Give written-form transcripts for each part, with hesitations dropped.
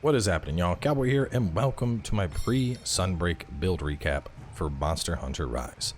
What is happening, y'all? Cowboy here, and welcome to my pre-Sunbreak build recap for Monster Hunter Rise.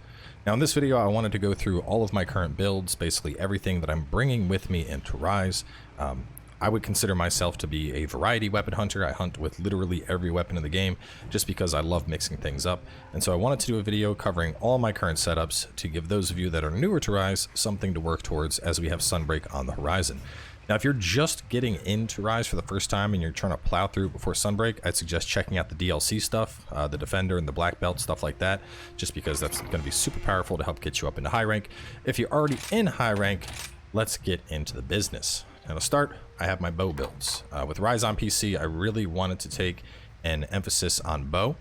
Now in this video, I wanted to go through all of my current builds, basically everything that I'm bringing with me into Rise. I would consider myself to be a variety weapon hunter. I hunt with literally every weapon in the game, just because I love mixing things up. And so I wanted to do a video covering all my current setups to give those of you that are newer to Rise something to work towards as we have Sunbreak on the horizon. Now, if you're just getting into Rise for the first time and you're trying to plow through before Sunbreak, I'd suggest checking out the DLC stuff, the Defender and the Black Belt, stuff like that, just because that's going to be super powerful to help get you up into high rank. If you're already in high rank, let's get into the business. Now to start, I have my bow builds. With Rise on PC, I really wanted to take an emphasis on bow.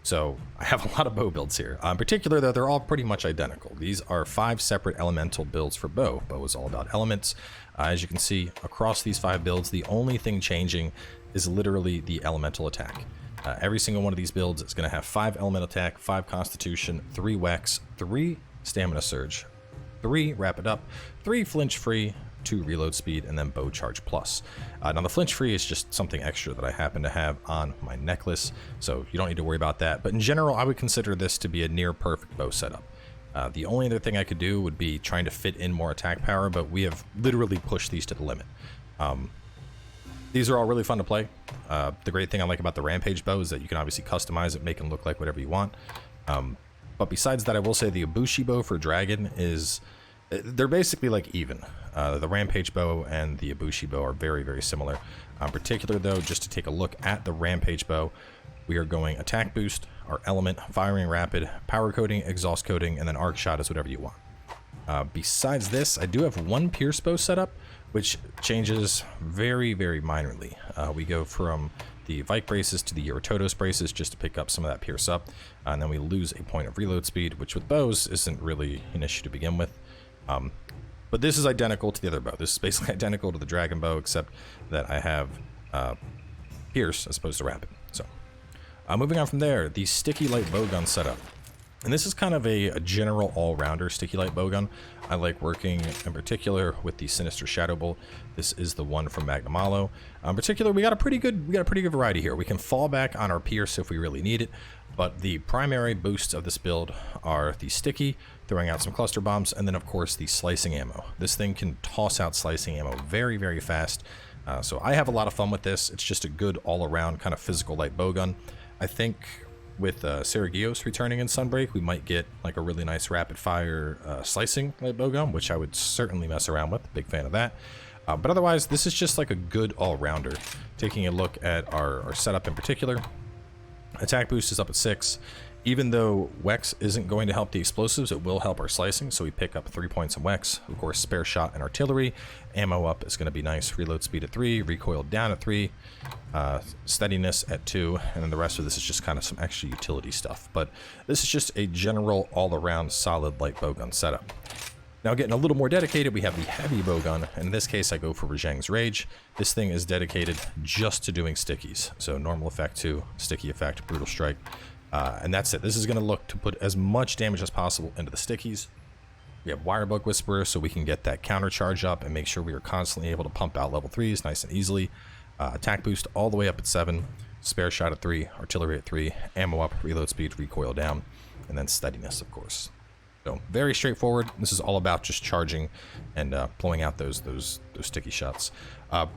So I have a lot of bow builds here. In particular, though, they're all pretty much identical. These are 5 separate elemental builds for bow. Bow is all about elements. As you can see, across these 5 builds, the only thing changing is literally the elemental attack. Every single one of these builds is going to have 5 elemental attack, 5 constitution, 3 wex, 3 stamina surge, 3 rapid up, 3 flinch free, 2 reload speed, and then bow charge plus. Now the flinch free is just something extra that I happen to have on my necklace, so you don't need to worry about that. But in general, I would consider this to be a near perfect bow setup. The only other thing I could do would be trying to fit in more attack power, but we have literally pushed these to the limit. These are all really fun to play. The great thing I like about the Rampage bow is that you can obviously customize it, make it look like whatever you want. But besides that, I will say the Ibushi bow for Dragon is... they're basically like even. The Rampage bow and the Ibushi bow are very, very similar. In particular, though, just to take a look at the Rampage bow, we are going attack boost, our element, firing rapid, power coating, exhaust coating, and then arc shot is whatever you want. Besides this, I do have one pierce bow setup, which changes very, very minorly. We go from the Vike braces to the Eurototos braces just to pick up some of that pierce up, and then we lose a point of reload speed, which with bows isn't really an issue to begin with. But this is identical to the other bow. This is basically identical to the dragon bow, except that I have pierce as opposed to rapid. So moving on from there, the sticky light bowgun setup. And this is kind of a general all-rounder sticky light bowgun. I like working in particular with the Sinister Shadow Bolt. This is the one from Magnamalo. In particular, we got a pretty good variety here. We can fall back on our pierce if we really need it, but the primary boosts of this build are the sticky, throwing out some cluster bombs, and then of course the slicing ammo. This thing can toss out slicing ammo very, very fast. So I have a lot of fun with this. It's just a good all-around kind of physical light bowgun. I think with Seragios returning in Sunbreak, we might get like a really nice rapid fire slicing light bowgun, which I would certainly mess around with. Big fan of that. But otherwise, this is just like a good all-rounder. Taking a look at our setup in particular, attack boost is up at 6. Even though Wex isn't going to help the explosives, it will help our slicing, so we pick up 3 points in Wex. Of course, spare shot and artillery. Ammo up is going to be nice. Reload speed at 3, recoil down at 3, steadiness at 2, and then the rest of this is just kind of some extra utility stuff. But this is just a general all-around solid light bowgun setup. Now getting a little more dedicated, we have the heavy bowgun. In this case, I go for Rajang's Rage. This thing is dedicated just to doing stickies. So normal effect 2, sticky effect, brutal strike. And that's it. This is going to look to put as much damage as possible into the stickies. We have Wirebug Whisperer, so we can get that counter charge up and make sure we are constantly able to pump out level 3s nice and easily. Attack boost all the way up at 7, spare shot at 3, artillery at 3, ammo up, reload speed, recoil down, and then steadiness, of course. So very straightforward. This is all about just charging and blowing out those sticky shots.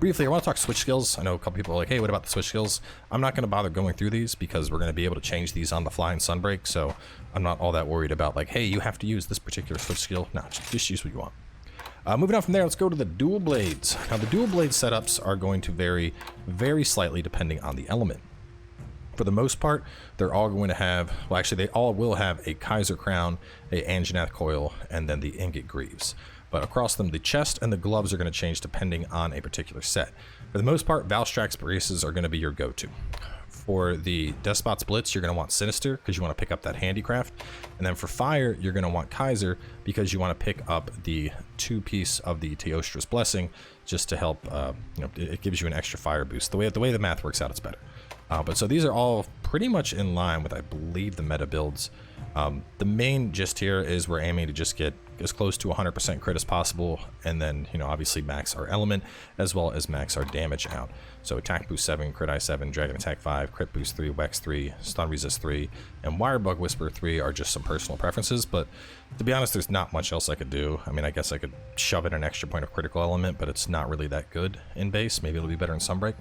Briefly, I want to talk switch skills. I know a couple people are like, hey, what about the switch skills? I'm not going to bother going through these because we're going to be able to change these on the fly in Sunbreak, so I'm not all that worried about like, hey, you have to use this particular switch skill. No, just use what you want. Moving on from there, let's go to the dual blades. Now, the dual blade setups are going to vary very slightly depending on the element. For the most part, they're all going to have, well, actually, they all will have a Kaiser Crown, a Anjanath Coil, and then the Ingot Greaves. But across them, the chest and the gloves are going to change depending on a particular set. For the most part, Valstrax braces are going to be your go-to. For the Despot's Blitz, you're going to want Sinister because you want to pick up that handicraft. And then for Fire, you're going to want Kaiser because you want to pick up the 2-piece of the Teostra's Blessing just to help, it gives you an extra fire boost. The way the math works out, it's better. But so these are all pretty much in line with, I believe, the meta builds. The main gist here is we're aiming to just get as close to 100% crit as possible, and then, you know, obviously max our element as well as max our damage out. So attack boost 7, crit eye 7, dragon attack 5, crit boost 3, wex 3, stun resist 3, and wire bug whisper 3 are just some personal preferences, but to be honest, there's not much else I could do. I mean, I guess I could shove in an extra point of critical element, but it's not really that good in base. Maybe it'll be better in Sunbreak.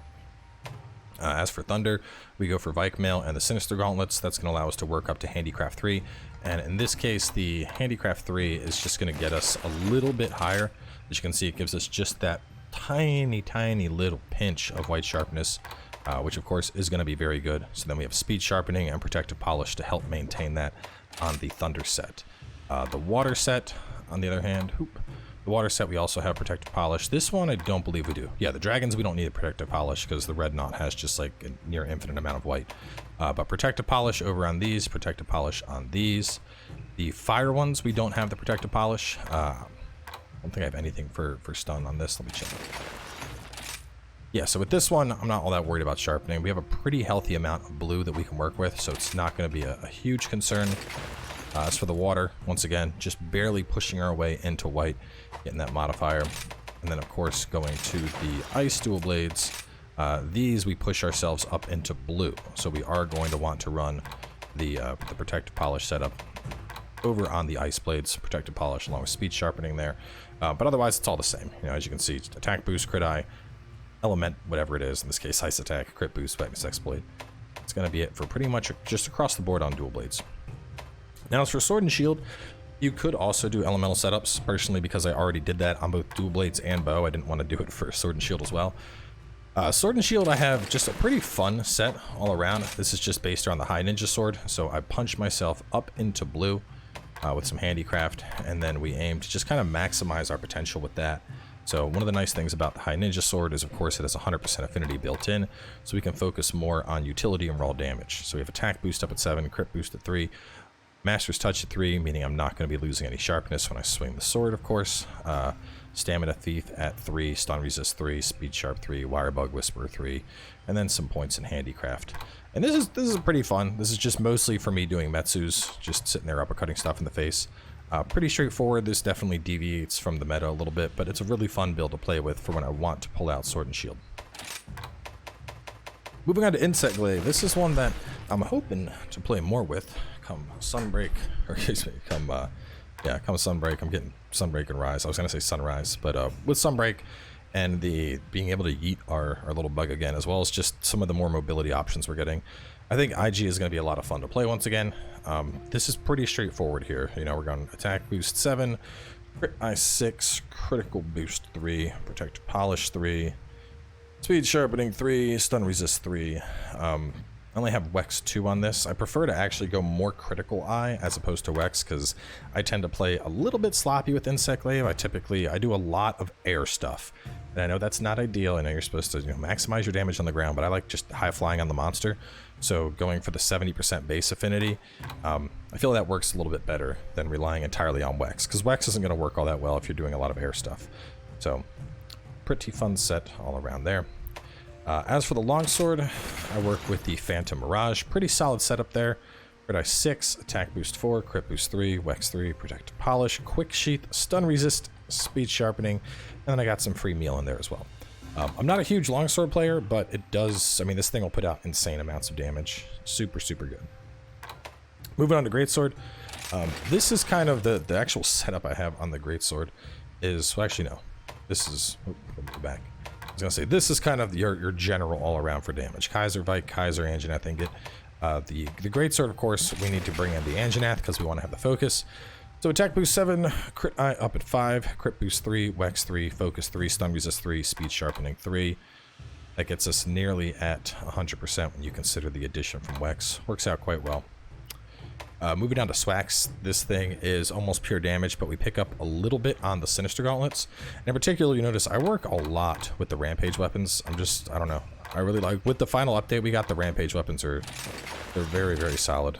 As for Thunder, we go for Mail and the Sinister Gauntlets. That's going to allow us to work up to Handicraft 3. And in this case, the Handicraft 3 is just going to get us a little bit higher. As you can see, it gives us just that tiny little pinch of white sharpness, which of course is going to be very good. So then we have Speed Sharpening and Protective Polish to help maintain that on the Thunder set. The Water set, on the other hand, the Water set, we also have Protective Polish. This one, I don't believe we do. Yeah, the Dragons, we don't need a Protective Polish because the Red Knot has just like a near infinite amount of white. But Protective Polish over on these, Protective Polish on these. The Fire ones, we don't have the Protective Polish. I don't think I have anything for stun on this. Let me check. Yeah, so with this one, I'm not all that worried about sharpening. We have a pretty healthy amount of blue that we can work with, so it's not going to be a huge concern. As for the water, once again, just barely pushing our way into white, getting that modifier. And then, of course, going to the ice dual blades. These, we push ourselves up into blue. So we are going to want to run the Protective Polish setup over on the ice blades, Protective Polish along with speed sharpening there. But otherwise, it's all the same. You know, as you can see, attack boost, crit eye, element, whatever it is. In this case, ice attack, crit boost, weakness exploit. It's going to be it for pretty much just across the board on dual blades. Now, as for Sword and Shield, you could also do elemental setups. Personally, because I already did that on both dual blades and bow, I didn't want to do it for Sword and Shield as well. Sword and Shield, I have just a pretty fun set all around. This is just based around the High Ninja Sword. So I punch myself up into blue with some handicraft, and then we aim to just kind of maximize our potential with that. So one of the nice things about the High Ninja Sword is, of course, it has 100% affinity built in, so we can focus more on utility and raw damage. So we have attack boost up at 7, crit boost at 3, Master's Touch at 3, meaning I'm not going to be losing any sharpness when I swing the sword, of course. Stamina Thief at 3, Stun Resist 3, Speed Sharp 3, Wire Bug Whisperer 3, and then some points in Handicraft. And this is pretty fun. This is just mostly for me doing Metsus, just sitting there uppercutting stuff in the face. Pretty straightforward. This definitely deviates from the meta a little bit, but it's a really fun build to play with for when I want to pull out Sword and Shield. Moving on to Insect Glade. This is one that I'm hoping to play more with come Sunbreak, or excuse me, come Sunbreak. I'm getting Sunbreak and Rise. I was gonna say Sunrise, but with Sunbreak and the being able to yeet our little bug again, as well as just some of the more mobility options we're getting, I think IG is going to be a lot of fun to play once again. This is pretty straightforward here. You know, we're going attack boost 7, crit eye 6, critical boost 3, protective polish 3, speed sharpening 3, stun resist 3. I only have Wex 2 on this. I prefer to actually go more critical eye as opposed to Wex, because I tend to play a little bit sloppy with Insect Glade. I do a lot of air stuff, and I know that's not ideal. I know you're supposed to, you know, maximize your damage on the ground, but I like just high flying on the monster. So going for the 70% base affinity, I feel that works a little bit better than relying entirely on Wex, because Wex isn't going to work all that well if you're doing a lot of air stuff. So pretty fun set all around there. As for the longsword, I work with the Phantom Mirage. Pretty solid setup there. Crit eye 6, attack boost 4, crit boost 3, Wex 3, protective polish, quick sheath, stun resist, speed sharpening, and then I got some free meal in there as well. I'm not a huge longsword player, but it does, I mean, this thing will put out insane amounts of damage. Super, super good. Moving on to greatsword. This is kind of the actual setup I have on the greatsword is, well, actually no, this is, back. I was gonna say, this is kind of your general all around for damage. Kaiser, Vike, Kaiser, Anjanath, and get the greatsword, of course, we need to bring in the Anjanath because we want to have the focus. So attack boost 7, crit eye up at 5, crit boost 3, Wex 3, focus 3, stun resist 3, speed sharpening 3. That gets us nearly at 100% when you consider the addition from Wex. Works out quite well. Moving on to Swax, this thing is almost pure damage, but we pick up a little bit on the Sinister Gauntlets. And in particular, you notice I work a lot with the Rampage weapons. I don't know. I really like, with the final update we got, the Rampage weapons they're very, very solid.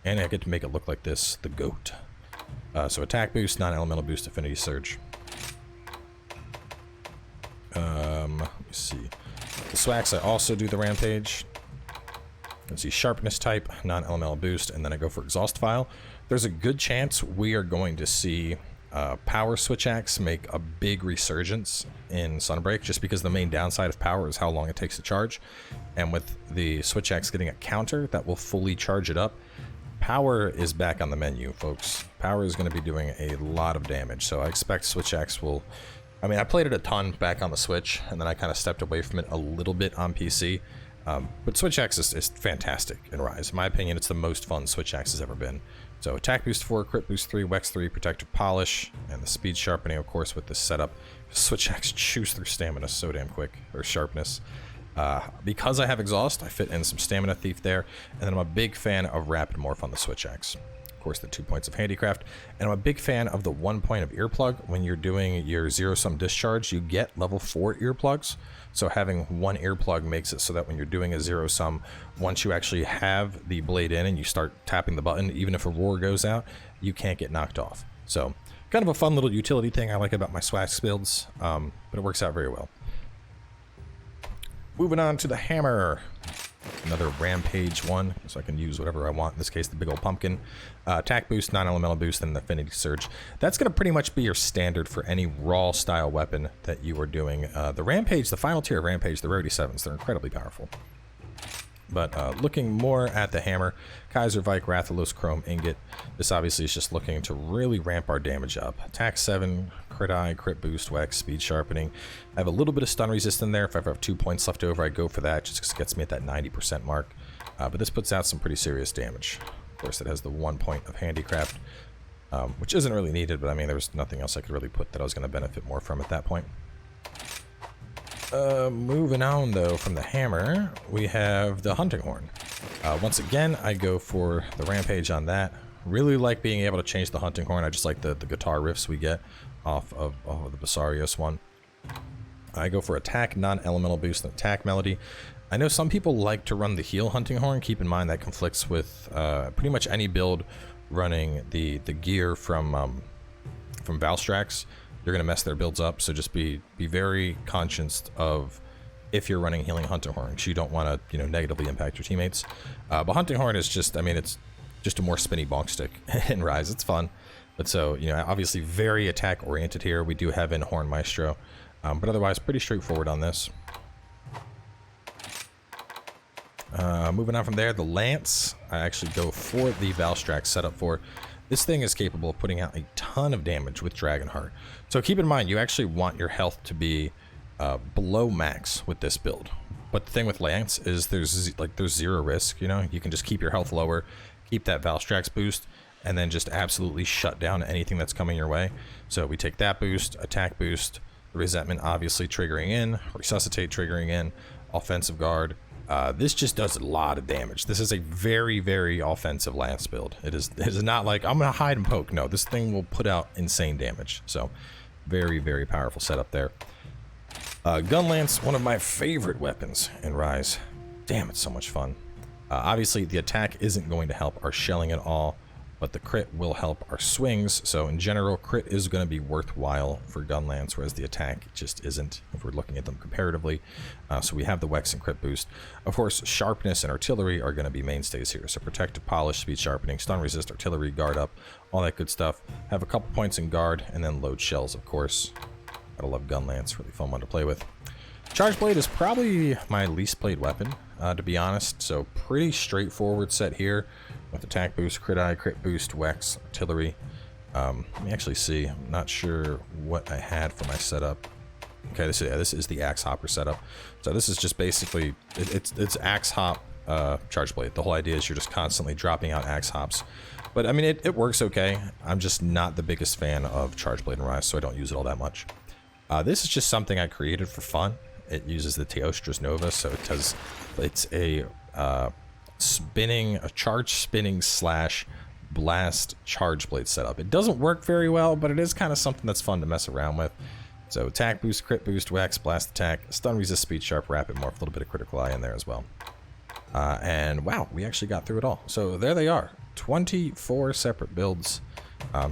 And I get to make it look like this, the GOAT. So attack boost, non-elemental boost, affinity surge. Let me see. The Swax, I also do the Rampage. Let's see, sharpness type, non-elemental boost, and then I go for exhaust file. There's a good chance we are going to see power switch axe make a big resurgence in Sunbreak, just because the main downside of power is how long it takes to charge. And with the switch axe getting a counter that will fully charge it up, power is back on the menu, folks. Power is going to be doing a lot of damage, so I expect switch axe will... I mean, I played it a ton back on the Switch, and then I kind of stepped away from it a little bit on PC. But switch axe is fantastic in Rise. In my opinion, it's the most fun switch axe has ever been. So attack boost 4, crit boost 3, wex 3, protective polish, and the speed sharpening, of course, with this setup. Switch axe chews through stamina so damn quick, or sharpness. Because I have exhaust, I fit in some stamina thief there, and then I'm a big fan of rapid morph on the switch axe. Of course, the 2 points of handicraft, and I'm a big fan of the 1 point of earplug. When you're doing your zero-sum discharge, you get level 4 earplugs. So having one earplug makes it so that when you're doing a zero-sum, once you actually have the blade in and you start tapping the button, even if a roar goes out, you can't get knocked off. So kind of a fun little utility thing I like about my Swax builds, but it works out very well. Moving on to the hammer. Another rampage one, so I can use whatever I want. In this case, the big old pumpkin. Attack boost, non-elemental boost, and affinity surge. That's going to pretty much be your standard for any raw style weapon that you are doing. The rampage, the final tier of rampage, the rarity 7s, they're incredibly powerful. But looking more at the hammer, Kaiser Vike, Rathalos, Chrome, Ingot. This obviously is just looking to really ramp our damage up. Attack 7, crit eye, crit boost, wex, speed sharpening. I have a little bit of stun resist in there. If I ever have 2 points left over, I go for that, just because it gets me at that 90% mark. But this puts out some pretty serious damage. Of course, it has the 1 point of handicraft, which isn't really needed, but I mean, there was nothing else I could really put that I was going to benefit more from at that point. Moving on, though, from the hammer, we have the hunting horn. Once again, I go for the rampage on that. Really like being able to change the hunting horn. I just like the guitar riffs we get off of the Basarios one. I go for attack, non-elemental boost, and attack melody. I know some people like to run the heal hunting horn. Keep in mind that conflicts with pretty much any build running the gear from Valstrax. You're going to mess their builds up, so just be very conscious of if you're running healing hunting horn, because you don't want to, negatively impact your teammates. But hunting horn is just, I mean, it's just a more spinny bonk stick in Rise. It's fun. But so, obviously very attack oriented here. We do have in Horn Maestro, but otherwise pretty straightforward on this. Moving on from there, the Lance, I actually go for the Valstrax setup for. This thing is capable of putting out a ton of damage with Dragonheart. So keep in mind, you actually want your health to be below max with this build. But the thing with Lance is there's zero risk, you can just keep your health lower, keep that Valstrax boost, and then just absolutely shut down anything that's coming your way. So we take that boost, attack boost, resentment obviously triggering in, resuscitate triggering in, offensive guard. This just does a lot of damage. This is a very, very offensive Lance build. It is not like, I'm going to hide and poke. No, this thing will put out insane damage. So, very, very powerful setup there. Gun Lance, one of my favorite weapons in Rise. Damn, it's so much fun. Obviously, the attack isn't going to help our shelling at all, but the crit will help our swings. So in general, crit is going to be worthwhile for Gun Lance, whereas the attack just isn't if we're looking at them comparatively. So we have the wex and crit boost. Of course, sharpness and artillery are going to be mainstays here. So protective polish, speed sharpening, stun resist, artillery, guard up, all that good stuff. Have a couple points in guard, and then load shells, of course. Gotta love Gun Lance, really fun one to play with. Charge Blade is probably my least played weapon, to be honest. So pretty straightforward set here with attack boost, crit eye, crit boost, wex, artillery. Let me actually see. I'm not sure what I had for my setup. Okay, this is the axe hopper setup. So this is just basically it's axe hop charge blade. The whole idea is you're just constantly dropping out axe hops. But I mean it works okay. I'm just not the biggest fan of charge blade and Rise, so I don't use it all that much. This is just something I created for fun. It uses the Teostras Nova, so it's a charge spinning slash blast charge blade setup. It doesn't work very well, but it is kind of something that's fun to mess around with. So attack boost, crit boost, wax, blast attack, stun resist, speed sharp, rapid morph, a little bit of critical eye in there as well. And wow, we actually got through it all. So there they are, 24 separate builds.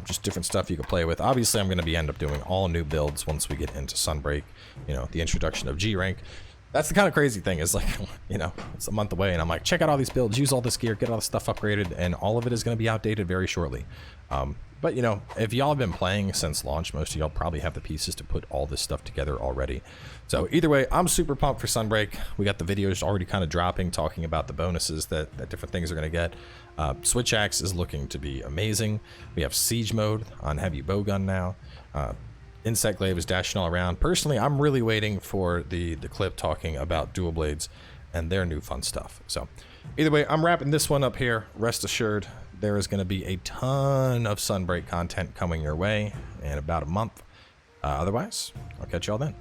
Just different stuff you can play with. Obviously, I'm going to end up doing all new builds once we get into Sunbreak. The introduction of G rank. That's the kind of crazy thing is like, you know, it's a month away and I'm like, check out all these builds, use all this gear, get all this stuff upgraded, and all of it is going to be outdated very shortly. But, you know, if y'all have been playing since launch, most of y'all probably have the pieces to put all this stuff together already. So either way, I'm super pumped for Sunbreak. We got the videos already kind of dropping, talking about the bonuses that different things are going to get. Switch Axe is looking to be amazing. We have Siege mode on heavy bowgun now. Insect Glade is dashing all around. Personally, I'm really waiting for the clip talking about dual blades and their new fun stuff. So either way, I'm wrapping this one up here. Rest assured, there is going to be a ton of Sunbreak content coming your way in about a month. Otherwise, I'll catch y'all then.